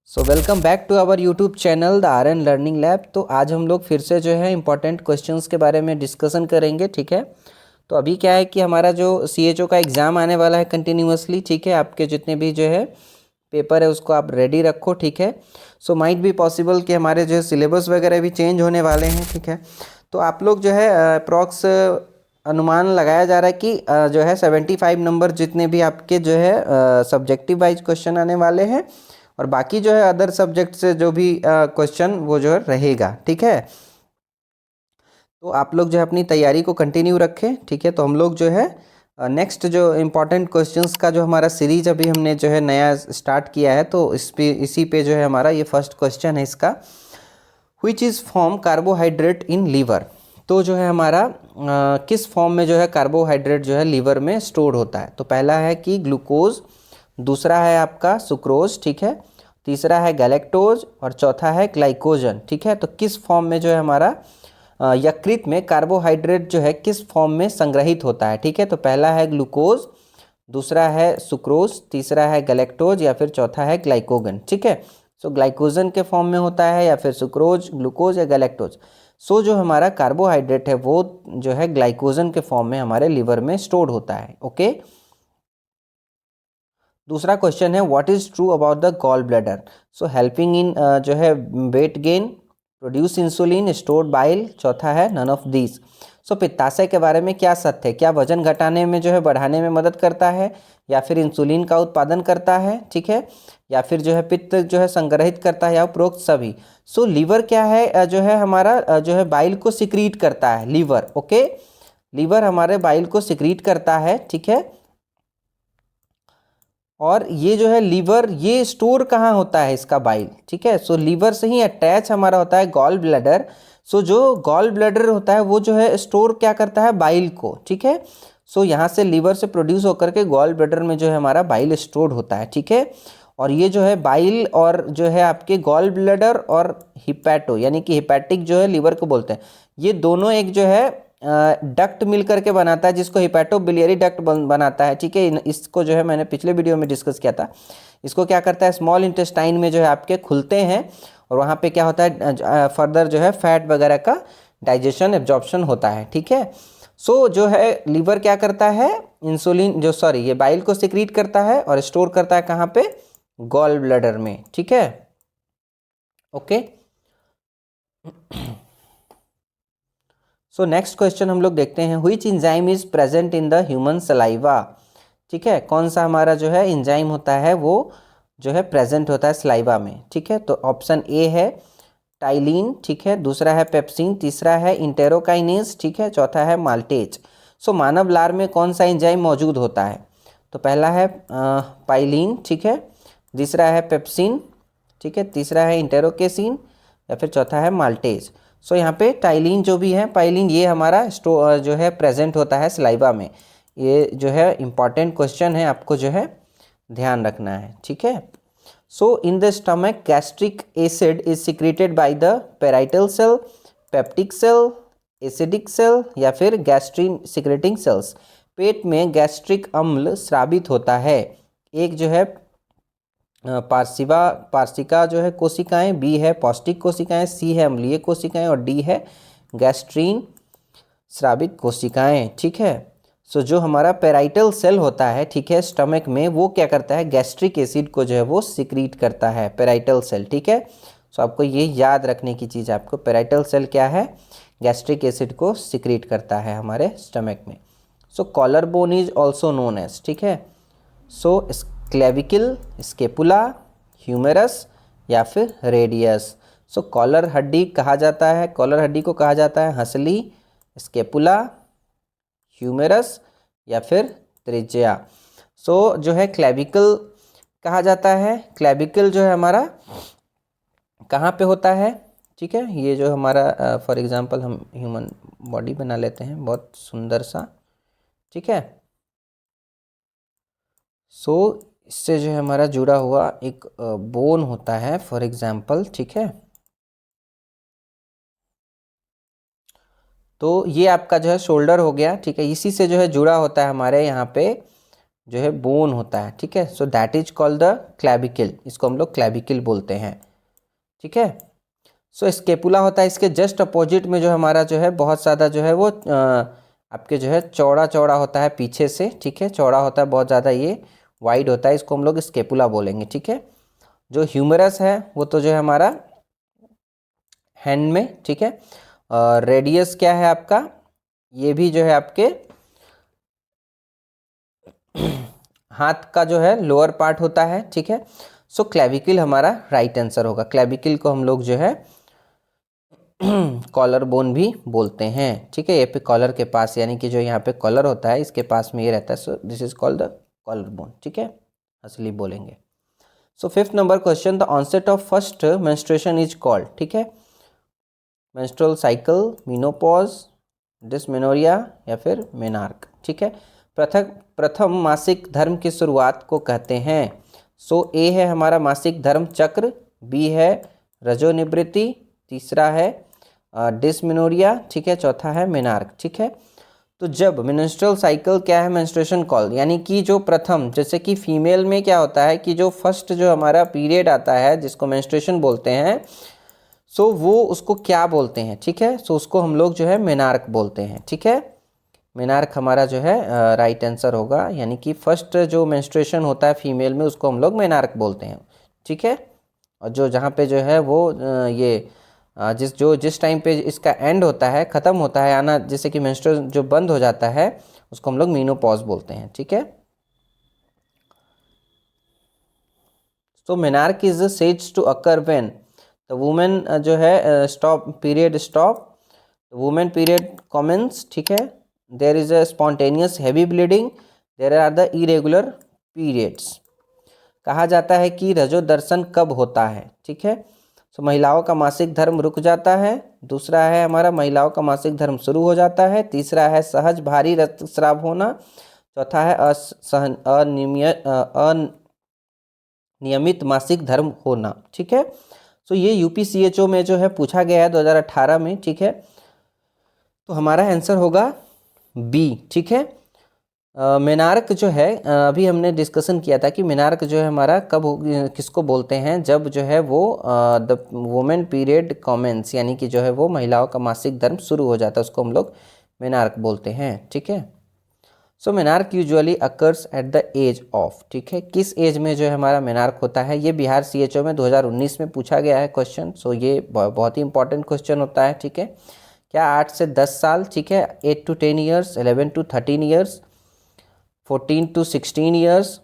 So welcome back to our YouTube channel the R N learning lab. तो आज हम लोग फिर से जो है इंपॉर्टेंट क्वेश्चंस के बारे में डिस्कशन करेंगे। ठीक है, तो अभी क्या है कि हमारा जो CHO का एग्ज़ाम आने वाला है कंटिन्यूअसली। ठीक है, आपके जितने भी जो है पेपर है उसको आप रेडी रखो। ठीक है, सो माइट बी पॉसिबल कि हमारे जो है सिलेबस वगैरह भी चेंज होने वाले हैं। ठीक है, तो आप लोग जो है अप्रॉक्स अनुमान लगाया जा रहा है कि जो है 75 नंबर जितने भी आपके जो है सब्जेक्टिव वाइज क्वेश्चन आने वाले हैं, और बाकी जो है अदर सब्जेक्ट से जो भी क्वेश्चन वो जो है रहेगा। ठीक है, तो आप लोग जो है अपनी तैयारी को कंटिन्यू रखें। ठीक है, तो हम लोग जो है नेक्स्ट जो इम्पोर्टेंट क्वेश्चंस का जो हमारा सीरीज अभी हमने जो है नया स्टार्ट किया है, तो इसी पे जो है हमारा ये फर्स्ट क्वेश्चन है इसका, which is form carbohydrate in liver. तो जो है हमारा किस फॉर्म में जो है कार्बोहाइड्रेट जो है लीवर में स्टोर होता है। तो पहला है कि ग्लूकोज, दूसरा है आपका सुक्रोज, ठीक है, तीसरा है गैलेक्टोज और चौथा है ग्लाइकोजन। ठीक है, तो किस फॉर्म में जो है हमारा यकृत में कार्बोहाइड्रेट जो है किस फॉर्म में संग्रहित होता है। ठीक है, तो पहला है ग्लूकोज, दूसरा है सुक्रोज, तीसरा है गैलेक्टोज या फिर चौथा है ग्लाइकोजन। ठीक है, सो ग्लाइकोजन के फॉर्म में होता है या फिर सुक्रोज, ग्लूकोज या गैलेक्टोज। सो जो हमारा कार्बोहाइड्रेट है वो जो है ग्लाइकोजन के फॉर्म में हमारे लिवर में स्टोर्ड होता है। ओके, दूसरा क्वेश्चन है what is true about the gall bladder. So helping in जो है weight gain, produce insulin, stored bile, चौथा है नन ऑफ दीज। सो पित्ताशय के बारे में क्या सत्य है, क्या वजन घटाने में जो है बढ़ाने में मदद करता है, या फिर इंसुलिन का उत्पादन करता है, ठीक है, या फिर जो है पित्त जो है संग्रहित करता है, या उपरोक्त सभी। सो लीवर क्या है जो है हमारा जो है बाइल को सिक्रीट करता है। लीवर, ओके, लीवर हमारे बाइल को सिक्रीट करता है। ठीक है, और ये जो है लीवर ये स्टोर कहाँ होता है इसका बाइल। ठीक है, सो लीवर से ही अटैच हमारा होता है गॉल ब्लैडर। सो जो गॉल ब्लैडर होता है वो जो है स्टोर क्या करता है, बाइल को। ठीक है, सो यहाँ से लीवर से प्रोड्यूस होकर के गॉल ब्लैडर में जो है हमारा बाइल स्टोर्ड होता है। ठीक है, और ये जो है बाइल और जो है आपके गॉल ब्लैडर और हिपैटो यानी कि हिपैटिक जो है लीवर को बोलते हैं, ये दोनों एक जो है डक्ट मिल करके बनाता है जिसको हिपैटोबिलियरी डक्ट बनाता है। ठीक है, इसको जो है मैंने पिछले वीडियो में डिस्कस किया था। इसको क्या करता है, स्मॉल इंटेस्टाइन में जो है आपके खुलते हैं, और वहाँ पे क्या होता है फर्दर जो है फैट वगैरह का डाइजेशन एब्जॉर्प्शन होता है। ठीक है, सो जो है लीवर क्या करता है, इंसुलिन जो सॉरी ये बाइल को सिक्रीट करता है और स्टोर करता है कहाँ पे, गॉल ब्लैडर में। ठीक है, ओके। सो नेक्स्ट क्वेश्चन हम लोग देखते हैं, which enzyme is present in the human saliva. ठीक है, कौन सा हमारा जो है एंजाइम होता है वो जो है प्रेजेंट होता है सलाइवा में। ठीक है, तो ऑप्शन ए है टाइलिन, ठीक है, दूसरा है पेप्सिन, तीसरा है इंटेरोकाइनेज, ठीक है, चौथा है माल्टेज। सो मानव लार में कौन सा एंजाइम मौजूद होता है, तो पहला है पाइलिन, ठीक है, दूसरा है पेप्सिन, ठीक है, तीसरा है इंटेरोकेसिन या फिर चौथा है माल्टेज। सो यहाँ पे टाइलिन जो भी है, पाइलिन ये हमारा जो है प्रेजेंट होता है सलाइवा में। ये जो है इम्पॉर्टेंट क्वेश्चन है, आपको जो है ध्यान रखना है। ठीक है, so in the stomach gastric acid is secreted by the parietal cell, peptic cell, acidic cell या फिर गैस्ट्रिन सिक्रेटिंग सेल्स। पेट में गैस्ट्रिक अम्ल स्रावित होता है। एक जो है पार्शिका जो है कोशिकाएं, बी है पौष्टिक कोशिकाएं, सी है अम्लीय कोशिकाएं और डी है गैस्ट्रीन स्रावित कोशिकाएं। ठीक है, सो जो हमारा पेराइटल सेल होता है, ठीक है, स्टमक में, वो क्या करता है, गैस्ट्रिक एसिड को जो है वो सिक्रीट करता है, पेराइटल सेल। ठीक है, सो आपको ये याद रखने की चीज़ है, आपको पेराइटल सेल क्या है, गैस्ट्रिक एसिड को सिक्रीट करता है हमारे स्टमक में। So collar bone is also known as, ठीक है, सो क्लेविकल, स्केपुला, ह्यूमेरस या फिर रेडियस। सो कॉलर हड्डी कहा जाता है, कॉलर हड्डी को कहा जाता है हंसली, स्केपुला, ह्यूमेरस या फिर त्रिज्या। सो जो है क्लेविकल कहा जाता है, क्लेविकल जो है हमारा कहाँ पे होता है, ठीक है, ये जो हमारा फॉर एग्जांपल हम ह्यूमन बॉडी बना लेते हैं बहुत सुंदर सा। ठीक है, सो इससे जो है हमारा जुड़ा हुआ एक बोन होता है फॉर एग्जांपल। ठीक है, तो ये आपका जो है शोल्डर हो गया। ठीक है, इसी से जो है जुड़ा होता है हमारे यहाँ पे जो है बोन होता है, ठीक है। So that is called the clavicle, इसको हम लोग क्लैविकल बोलते हैं, ठीक है। सो स्केपुला होता है इसके जस्ट अपोजिट में, जो हमारा जो है बहुत ज़्यादा जो है वो आपके जो है चौड़ा चौड़ा होता है पीछे से, ठीक है, चौड़ा होता है बहुत ज़्यादा, ये वाइड होता है, इसको हम लोग स्केपुला बोलेंगे, ठीक है। जो ह्यूमरस है वो तो जो है हमारा हैंड में, ठीक है। और रेडियस क्या है आपका, ये भी जो है आपके हाथ का जो है लोअर पार्ट होता है, ठीक है। सो क्लैविकल हमारा राइट आंसर होगा। क्लैविकल को हम लोग जो है कॉलर बोन भी बोलते हैं, ठीक है। ये पे कॉलर के पास, यानी कि जो यहाँ पे कॉलर होता है इसके पास में ये रहता है, so this is called the collar bone, ठीक है, असली बोलेंगे। So 5th number question, the onset of first menstruation is called, ठीक है। मेंस्ट्रुअल साइकिल, मीनोपॉज, डिस्मेनोरिया या फिर मेनार्क, ठीक है। प्रथम मासिक धर्म की शुरुआत को कहते हैं। सो ए है हमारा मासिक धर्म चक्र, बी है रजोनिवृत्ति, तीसरा है डिस्मेनोरिया, ठीक है, चौथा है मेनार्क, ठीक है। तो जब मेंस्ट्रुअल साइकिल क्या है, मेंस्ट्रुएशन कॉल, यानी कि जो प्रथम, जैसे कि फीमेल में क्या होता है कि जो फर्स्ट जो हमारा पीरियड आता है जिसको मेंस्ट्रुएशन बोलते हैं, सो वो उसको क्या बोलते हैं, ठीक है। सो उसको हम लोग जो है मेनार्क बोलते हैं, ठीक है। मेनार्क हमारा जो है राइट आंसर होगा, यानी कि फर्स्ट जो मेंस्ट्रुएशन होता है फीमेल में उसको हम लोग मेनार्क बोलते हैं, ठीक है। और जो जहाँ पे जो है वो ये जिस टाइम पे इसका एंड होता है, ख़त्म होता है आना, जैसे कि मेंस्ट्रुअल जो बंद हो जाता है उसको हम लोग मीनोपॉज बोलते हैं, ठीक है। So menarche is says to occur when the women जो है stop period stop, women period commences, ठीक है। There is a spontaneous heavy bleeding, there are the irregular periods. कहा जाता है कि रजो दर्शन कब होता है, ठीक है। सो महिलाओं का मासिक धर्म रुक जाता है, दूसरा है हमारा महिलाओं का मासिक धर्म शुरू हो जाता है, तीसरा है सहज भारी रक्तस्राव होना, चौथा है अनियमित मासिक धर्म होना, ठीक है। सो ये यूपीसीएचओ में जो है पूछा गया है 2018 में, ठीक है। तो हमारा आंसर होगा बी, ठीक है। मेनार्क जो है अभी हमने डिस्कशन किया था कि मेनार्क जो है हमारा किसको बोलते हैं, जब जो है वो द वुमेन पीरियड कमेंस, यानी कि जो है वो महिलाओं का मासिक धर्म शुरू हो जाता है, उसको हम लोग मेनार्क बोलते हैं, ठीक है। So menarche usually occurs at the age of, ठीक है। किस एज में जो है हमारा मेनार्क होता है, ये बिहार सीएचओ में 2019 में पूछा गया है क्वेश्चन। सो ये बहुत ही इंपॉर्टेंट क्वेश्चन होता है, ठीक है। क्या 8 से 10 साल, ठीक है, 8 to 10 years, 11 to 13 years, 14 to 16 years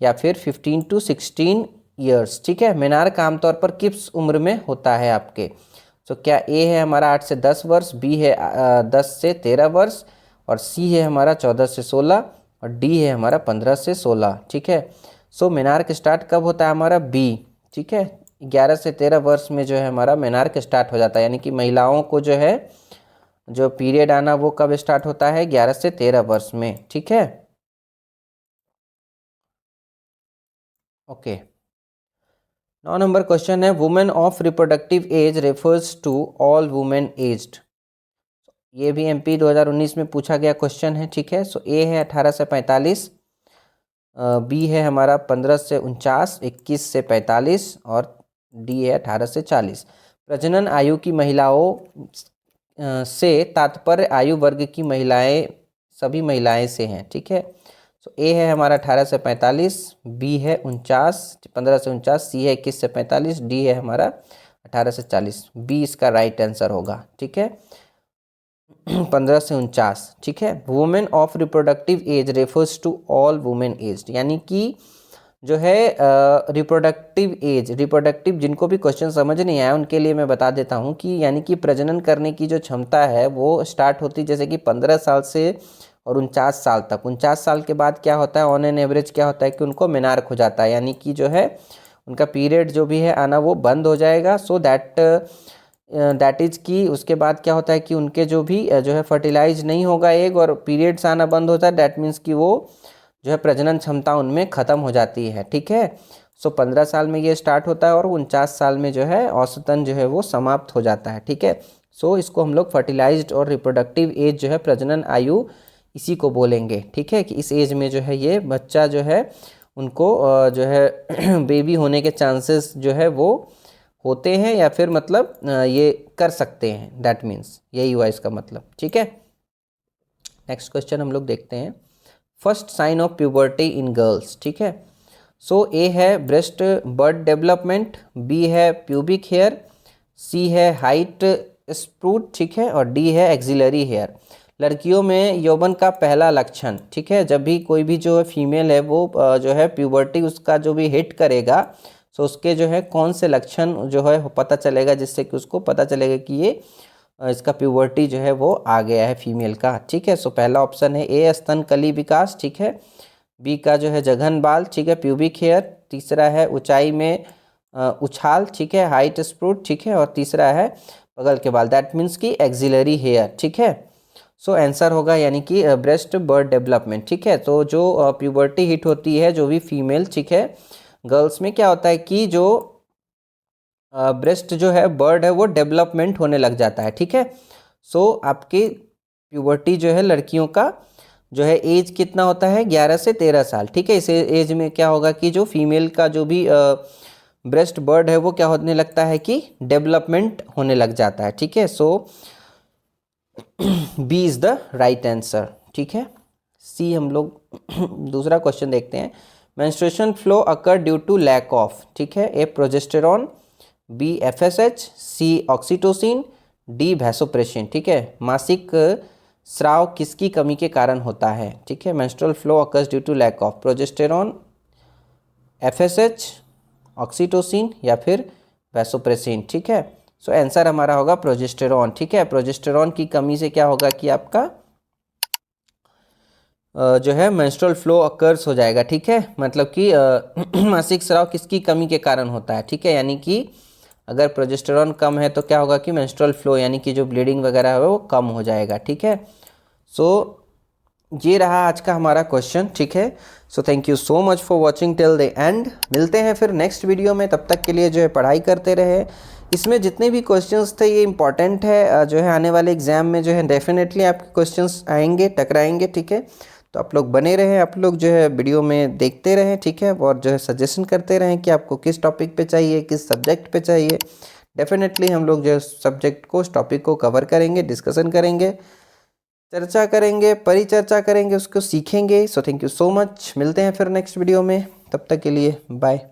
या फिर 15 to 16 ईयर्स, ठीक है। मेनार्क आमतौर पर किस उम्र में होता है आपके। तो क्या ए है हमारा 8 से 10 वर्ष, बी है 10 से 13 वर्ष, और सी है हमारा 14 से 16, और डी है हमारा 15 से 16, ठीक है। सो मेनार्क स्टार्ट कब होता है हमारा, बी, ठीक है। 11 से 13 वर्ष में जो है हमारा मेनार्क स्टार्ट हो जाता है, यानी कि महिलाओं को जो है जो पीरियड आना वो कब स्टार्ट होता है, 11 से 13 वर्ष में, ठीक है। ओके, 9 नंबर क्वेश्चन है, women of reproductive age refers to all women aged. ये भी एमपी 2019 में पूछा गया क्वेश्चन है, ठीक है। सो ए है 18 से 45, बी है हमारा 15 से 49, 21 से 45, और डी है 18 से 40। प्रजनन आयु की महिलाओं से तात्पर्य आयु वर्ग की महिलाएं, सभी महिलाएं से हैं, ठीक है। सो ए है हमारा 18 से 45, बी है 15 से 49, सी है 21 से 45, डी है हमारा 18 से 40। बी इसका राइट आंसर होगा, ठीक है, 15 से 49, ठीक है। Women of reproductive age refers to all women aged, यानी कि जो है रिप्रोडक्टिव जिनको भी क्वेश्चन समझ नहीं आया उनके लिए मैं बता देता हूँ कि यानी कि प्रजनन करने की जो क्षमता है वो स्टार्ट होती जैसे कि 15 साल से और 49 साल तक। 49 साल के बाद क्या होता है, ऑन एन एवरेज क्या होता है कि उनको मेनार्क हो जाता है, यानी कि जो है उनका पीरियड जो भी है आना वो बंद हो जाएगा। सो दैट इज़ कि उसके बाद क्या होता है कि उनके जो भी जो है फर्टिलाइज नहीं होगा एग, और पीरियड्स आना बंद होता है, दैट मीन्स कि वो जो है प्रजनन क्षमता उनमें ख़त्म हो जाती है, ठीक है। सो 15 साल में ये स्टार्ट होता है और 49 साल में जो है औसतन जो है वो समाप्त हो जाता है, ठीक है। सो इसको हम लोग फर्टिलाइज्ड और रिप्रोडक्टिव एज जो है प्रजनन आयु इसी को बोलेंगे, ठीक है, कि इस एज में जो है ये बच्चा जो है उनको जो है बेबी होने के चांसेस जो है वो होते हैं, या फिर मतलब ये कर सकते हैं, दैट मीन्स यही हुआ इसका मतलब, ठीक है। नेक्स्ट क्वेश्चन हम लोग देखते हैं, first sign of puberty in girls, ठीक है। सो ए है ब्रेस्ट बर्ड डेवलपमेंट, बी है प्यूबिक हेयर, सी है हाइट स्प्रूट, ठीक है, और डी है एक्सिलरी हेयर। लड़कियों में यौवन का पहला लक्षण, ठीक है, जब भी कोई भी जो फीमेल है वो जो है प्यूबर्टी उसका जो भी हिट करेगा, सो उसके जो है कौन से लक्षण जो है पता चलेगा, जिससे कि उसको पता चलेगा कि ये इसका प्यूबर्टी जो है वो आ गया है फीमेल का, ठीक है। सो पहला ऑप्शन है ए स्तन कली विकास, ठीक है, बी का जो है जघन बाल, ठीक है, प्यूबिक हेयर, तीसरा है ऊंचाई में उछाल, ठीक है, हाइट स्प्रूट, ठीक है, और तीसरा है बगल के बाल, दैट मीन्स की एक्सिलरी हेयर, ठीक है। सो आंसर होगा यानी कि ब्रेस्ट बर्ड डेवलपमेंट, ठीक है। तो जो प्यूबर्टी हिट होती है जो भी फीमेल, ठीक है, गर्ल्स में क्या होता है कि जो ब्रेस्ट जो है बर्ड है वो डेवलपमेंट होने लग जाता है, ठीक है। सो आपकी प्यूबर्टी जो है लड़कियों का जो है एज कितना होता है, 11 से 13 साल, ठीक है। इस एज में क्या होगा कि जो फीमेल का जो भी ब्रेस्ट बर्ड है वो क्या होने लगता है कि डेवलपमेंट होने लग जाता है, ठीक है। So B is the right answer, ठीक है। सी हम लोग दूसरा क्वेश्चन देखते हैं, menstruation flow occur due to lack of, ठीक है, A progesterone, B FSH, C oxytocin, D vasopressin, ठीक है। मासिक स्राव किसकी कमी के कारण होता है, ठीक है। Menstrual flow occurs due to lack of progesterone, FSH, oxytocin या फिर वैसोप्रेसिन, ठीक है। सो आंसर हमारा होगा प्रोजेस्टेरॉन, ठीक है। प्रोजेस्टेरॉन की कमी से क्या होगा कि आपका जो है मेंस्ट्रुअल फ्लो अकर्स हो जाएगा, ठीक है। मतलब कि मासिक स्राव किसकी कमी के कारण होता है, ठीक है, यानी कि अगर प्रोजेस्टेरॉन कम है तो क्या होगा कि मेंस्ट्रुअल फ्लो यानी कि जो ब्लीडिंग वगैरह है वो कम हो जाएगा, ठीक है। सो ये रहा आज का हमारा क्वेश्चन, ठीक है। So thank you so much for watching till the end. मिलते हैं फिर नेक्स्ट वीडियो में, तब तक के लिए जो है पढ़ाई करते रहे। इसमें जितने भी क्वेश्चंस थे ये इंपॉर्टेंट है, जो है आने वाले एग्जाम में जो है डेफिनेटली आपके क्वेश्चंस आएंगे, टकराएंगे, ठीक है। तो आप लोग बने रहें, आप लोग जो है वीडियो में देखते रहें, ठीक है, और जो है सजेशन करते रहें कि आपको किस टॉपिक पे चाहिए, किस सब्जेक्ट पे चाहिए। डेफिनेटली हम लोग जो है सब्जेक्ट को, उस टॉपिक को कवर करेंगे, डिस्कशन करेंगे, चर्चा करेंगे, परिचर्चा करेंगे, उसको सीखेंगे। So thank you so much, मिलते हैं फिर नेक्स्ट वीडियो में, तब तक के लिए बाय।